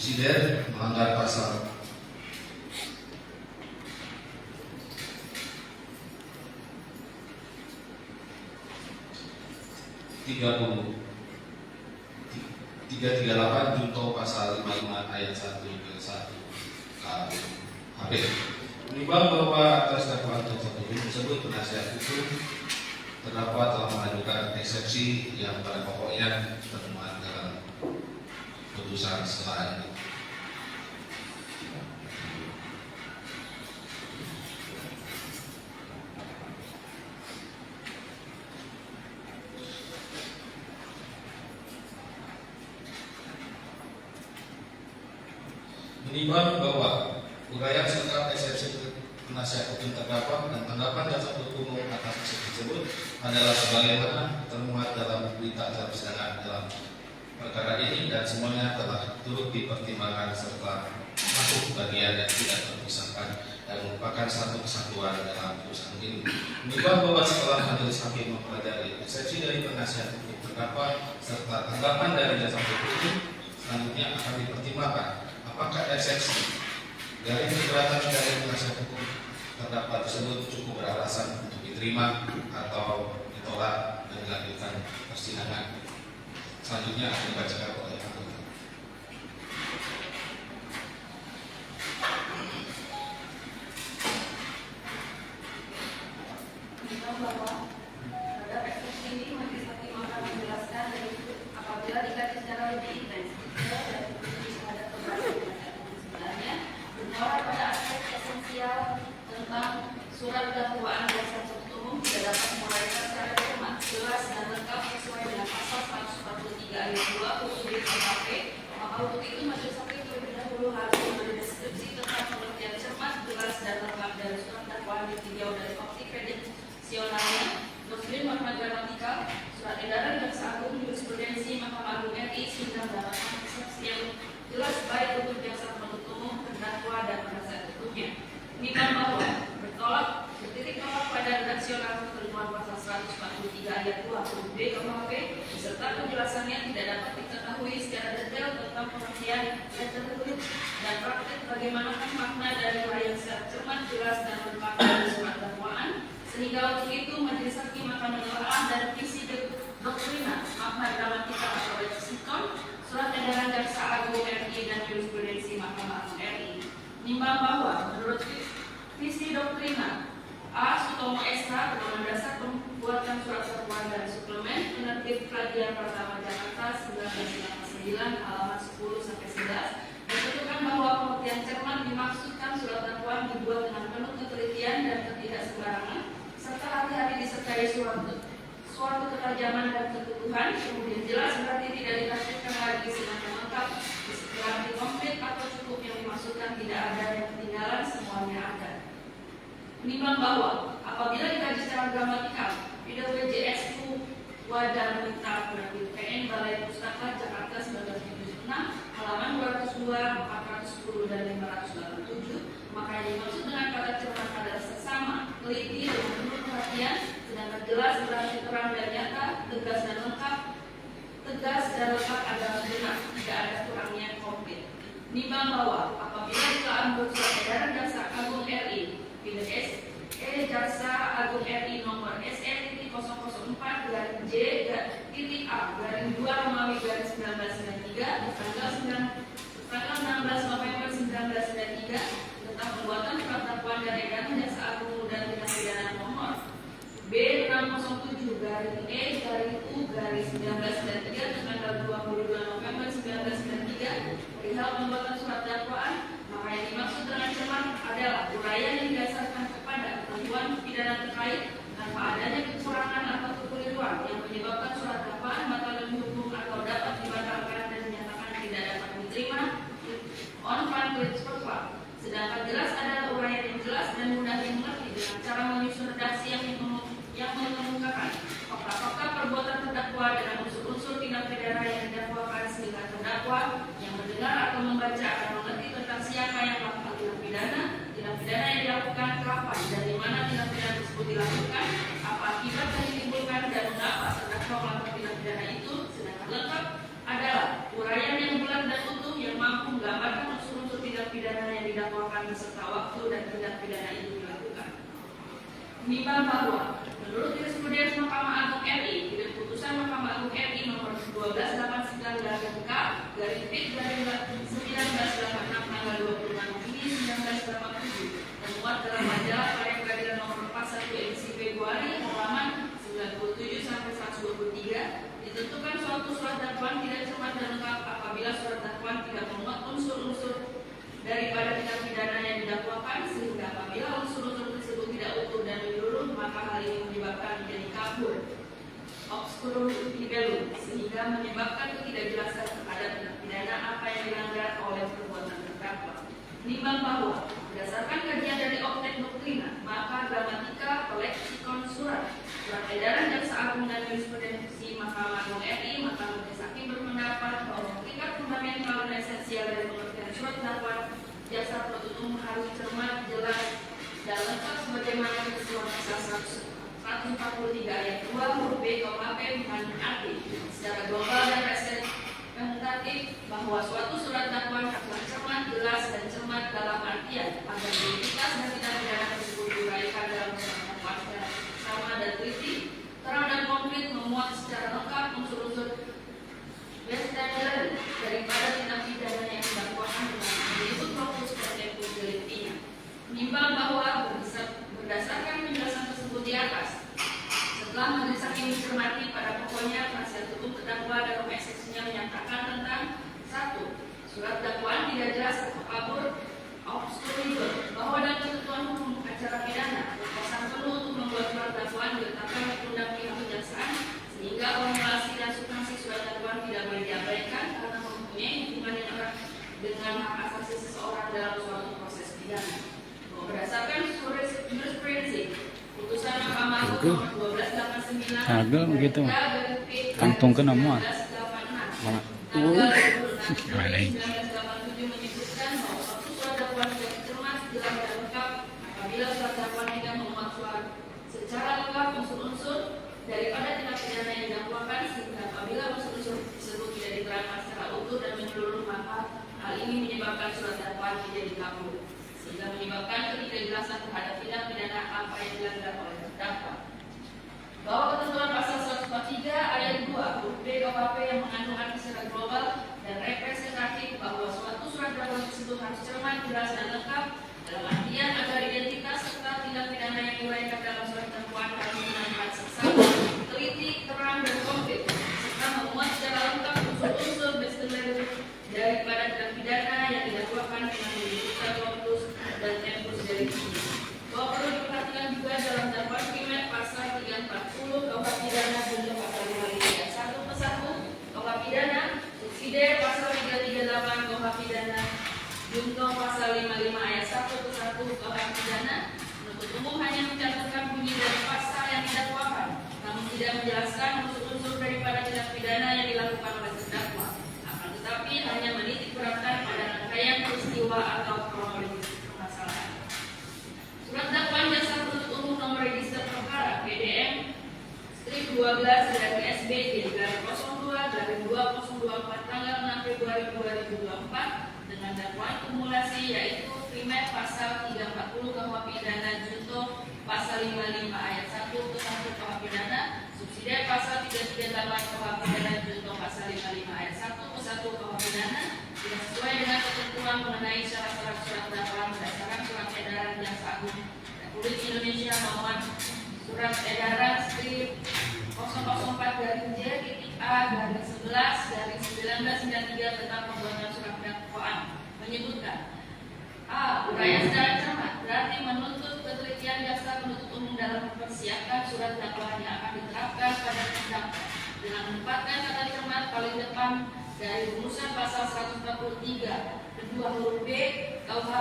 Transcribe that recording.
Insiden melanggar pasal 338 junto pasal 55 ayat 1 ke 1 KUHP. Menimbang bahwa atas dakwaan tertutup tersebut penasihat hukum terdakwa telah mengajukan eksepsi yang pada pokoknya termuat dalam putusan setelah ini. Menimbang bahwa uraian serta eksepsi penasihat hukum terdakwa dan tanggapan jaksa penuntut umum atas eksepsi tersebut adalah sebagaimana termuat dalam berita acara persidangan dalam perkara ini, dan semuanya telah turut dipertimbangkan serta masuk bagian yang tidak terpisahkan dan merupakan satu kesatuan dalam putusan ini. Menimbang bahwa setelah majelis hakim mempelajari eksepsi dari penasihat hukum terdakwa serta tanggapan dari jaksa penuntut umum, selanjutnya akan dipertimbangkan apakah eksepsi dari keberatan dari penasihat hukum terdakwa tersebut cukup beralasan untuk diterima atau ditolak dan dilanjutkan persidangan. Selanjutnya akan dibacakan oleh anggota. Bahwa terhadap eksepsi ini majelis hakim akan menjelaskan dari apabila dikaji secara lebih intens dan terhadap keberatan sebenarnya bermuara pada aspek esensial tentang surat dakwaan jaksa penuntut umum tidak dapat menguraikan secara cermat, jelas dan lengkap sesuai dengan pasal 143 ayat 2 UUD KUHP. Maka untuk itu majelis hakim terlebih dahulu harus memberi deskripsi tentang pengertian cermat, jelas dan lengkap dari surat dakwaan ditinjau dari opsi redaksionalnya, doktrin makna gramatikal, surat edaran jaksa agung, jurisprudensi Mahkamah Agung RI sehingga mendapatkan eksepsi yang jelas baik untuk jaksa penuntut umum, terdakwa dan penasihat hukumnya. Menimbang bahwa bertitik tolak pada redaksional ketentuan pasal 143 ayat 2 UUD KUHP beserta penjelasannya tidak dapat diketahui secara detail tentang pengertian dan tertulis dan praktik bagaimanakah makna dari uraian secara cermat, jelas dan lengkap dari surat dakwaan, sehingga untuk itu majelis hakim akan menelaah dari visi doktrina, makna gramatikal atau leksikon, surat edaran jaksa agung RI dan jurisprudensi Mahkamah Agung RI. Menimbang bahwa menurut visi doktrina A. Sutomo SH pedoman dasar pembuatan surat dakwaan dan suplemen penerbit Pelajaran Pertama Jakarta 1999 halaman 10-11 menunjukkan bahwa pengertian cermat dimaksudkan surat dakwaan dibuat dengan penuh ketelitian dan tidak sembarangan serta hati-hati disertai suatu ketajaman dan ketuduhan, kemudian jelas berarti tidak ditafsirkan lagi sedangkan lengkap berarti komplit atau cukup yang dimaksudkan tidak ada yang ketinggalan, semuanya ada. Menimbang bahwa apabila dikaji secara gramatikal, PDWJSU Wadah Minta Penerbit PN Balai Pustaka Jakarta 1976 halaman 202, 410 dan 587, maka yang dimaksud dengan kata cermat adalah sesama, teliti dengan penuh perhatian, sedangkan jelas berarti terang dan nyata, tegas dan lengkap. Tegas dan lengkap adalah benar, tidak ada kurangnya komplit. Menimbang bahwa apabila telah surat edaran jaksa agung RI PDS jaksa agung RI nomor SR-004-J-A-2 Romawi garis 1993 tanggal 16 November 1993 tentang pembuatan surat dakwaan dan edaran jaksa agung dan tindak pidana nomor B607-E-U-1993 tanggal 22 November 1993 perihal pembuatan surat dakwaan, maka yang dimaksud dengan cermat adalah uraian yang didasarkan kepada ketentuan pidana terkait tanpa adanya kekurangan atau kekeliruan yang menyebabkan surat dakwaan batal demi hukum atau dapat dibatalkan dan dinyatakan tidak dapat diterima on pamphlet pertama. Sedangkan jelas adalah uraian yang jelas dan mudah dimengerti dengan cara menyusun redaksi yang mengemukakan fakta-fakta perbuatan terdakwa dengan unsur-unsur tindak pidana yang didakwakan sehingga terdakwa yang mendengar atau membaca akan mengerti tentang siapa yang melakukan tindak pidana yang dilakukan, kapan dan di mana tindak pidana tersebut dilakukan, apa akibat yang ditimbulkan dan mengapa terdakwa melakukan tindak pidana itu. Sedangkan lengkap adalah uraian yang bulat dan utuh yang mampu menggambarkan didakwakan beserta waktu dan tindak pidana itu dilakukan. Menimbang bahwa menurut jurisprudensi Mahkamah Agung RI, dengan putusan Mahkamah Agung RI nomor 1289/19/1986 tanggal 26 Juni 1987 memuat dalam majalah Karya Peradilan nomor 41 edisi Februari halaman 97 sampai 123 ditentukan suatu surat dakwaan tidak cermat dan lengkap apabila surat dakwaan tidak memuat unsur-unsur daripada tindak pidana yang didakwakan, sehingga apabila unsur-unsur tersebut tidak utuh dan menyeluruh, maka hal ini menyebabkan menjadi kabur obscurum libellum, sehingga menyebabkan ketidakjelasan terhadap tindak pidana apa yang dilanggar oleh perbuatan terdakwa. Menimbang bahwa berdasarkan kajian dari Optek Doktrina, maka gramatika, leksikon, surat edaran Jaksa Agung dan jurisprudensi Mahkamah Agung RI, maka majelis hakim berpendapat bahwa tingkat fundamental dan esensial dari pengertian surat dakwaan jaksa penuntut umum harus cermat, jelas, dan lengkap sebagaimana ketentuan pasal 143 ayat 2 huruf B KUHP mengandung arti secara global dan representatif bahwa suatu surat dakwaan harus cermat, jelas, dan cermat dalam artian agar identitas dan tindak pidana tersebut diuraikan dalam surat dakwaan secara sama dan teliti, terang dan konkret, memuat secara lengkap unsur-unsur bestandard daripada tindak pidana yang didakwakan dengan menyebut fokus dan tempus deliktinya. Menimbang bahwa berdasarkan penjelasan tersebut di atas, setelah majelis hakim mencermati pada pokoknya penasihat hukum terdakwa dalam eksepsinya menyatakan tentang 1. Surat dakwaan tidak jelas atau kabur obscurable, bahwa dalam ketentuan hukum acara pidana berkosan penuh untuk membuat surat dakwaan diletakkan oleh undang pihak kejaksaan, sehingga formulasi dan substansi surat dakwaan tidak boleh diabaikan karena mempunyai hubungan yang erat dengan hak asasi seseorang dalam suatu proses pidana. Berdasarkan jurisprudensi putusan Mahkamah Agung nomor 1289 agak begitu kantongkan nama mana menyebutkan bahwa suatu surat dakwaan tidak cermat, jelas, dan lengkap apabila surat dakwaan tidak memuat secara lengkap unsur-unsur daripada tindak pidana yang didakwakan, sehingga apabila unsur-unsur tersebut tidak diterangkan secara utuh dan menyeluruh, maka hal ini menyebabkan surat dakwaan menjadi kabur, sehingga menyebabkan ketidakjelasan terhadap tindak pidana apa yang dilanggar oleh terdakwa. Bahwa ketentuan pasal 143 ayat 2 huruf B KUHP yang mengandung arti secara global dan representatif bahwa suatu surat dakwaan tersebut harus cermat, jelas, dan lengkap dalam artian agar identitas serta tindak pidana yang diuraikan dalam surat dakwaan harus benar-benar seksama, teliti, terang, dan konkret, serta memuat secara lengkap unsur-unsur bestandard daripada tindak pidana yang didakwakan dengan menyebutkan fokus dan tempus delicti. Bahwa perlu diperhatikan juga dalam dakwaan primer pasal 340 KUH pidana junto pasal 55 ayat 1 ke 1 KUH pidana, subsidiar pasal 338 KUH pidana junto pasal 55 ayat 1 ke 1 KUH pidana. Penuntut umum hanya mencantumkan bunyi dari pasal yang didakwakan, namun tidak menjelaskan unsur-unsur daripada tindak pidana yang dilakukan oleh terdakwa. Akan tetapi hanya menitik beratkan pada rangkaian peristiwa atau kronologis permasalahan. Surat dakwaan jaksa penuntut umum nomor register perkara PDM strip 12/SBD/02/224 tanggal 6 Februari 2024 dengan dakwaan kumulasi yaitu primer pasal 340 KUH pidana junto pasal 55 ayat 1 ke 1 KUH pidana, subsidiar pasal 338 KUH pidana junto pasal 55 ayat 1 ke 1 KUH pidana tidak sesuai dengan ketentuan mengenai syarat-syarat surat dakwaan berdasarkan surat edaran Jaksa Agung Republik Indonesia nomor surat edaran strip 004-J.A/11/1993 tentang pembuatan surat dakwaan menyebutkan A. Uraian secara cermat berarti menuntut ketelitian jaksa penuntut umum dalam mempersiapkan surat dakwaan yang akan diterapkan pada terdakwa dengan menempatkan kata cermat paling depan dari rumusan pasal 143 kedua huruf B KUH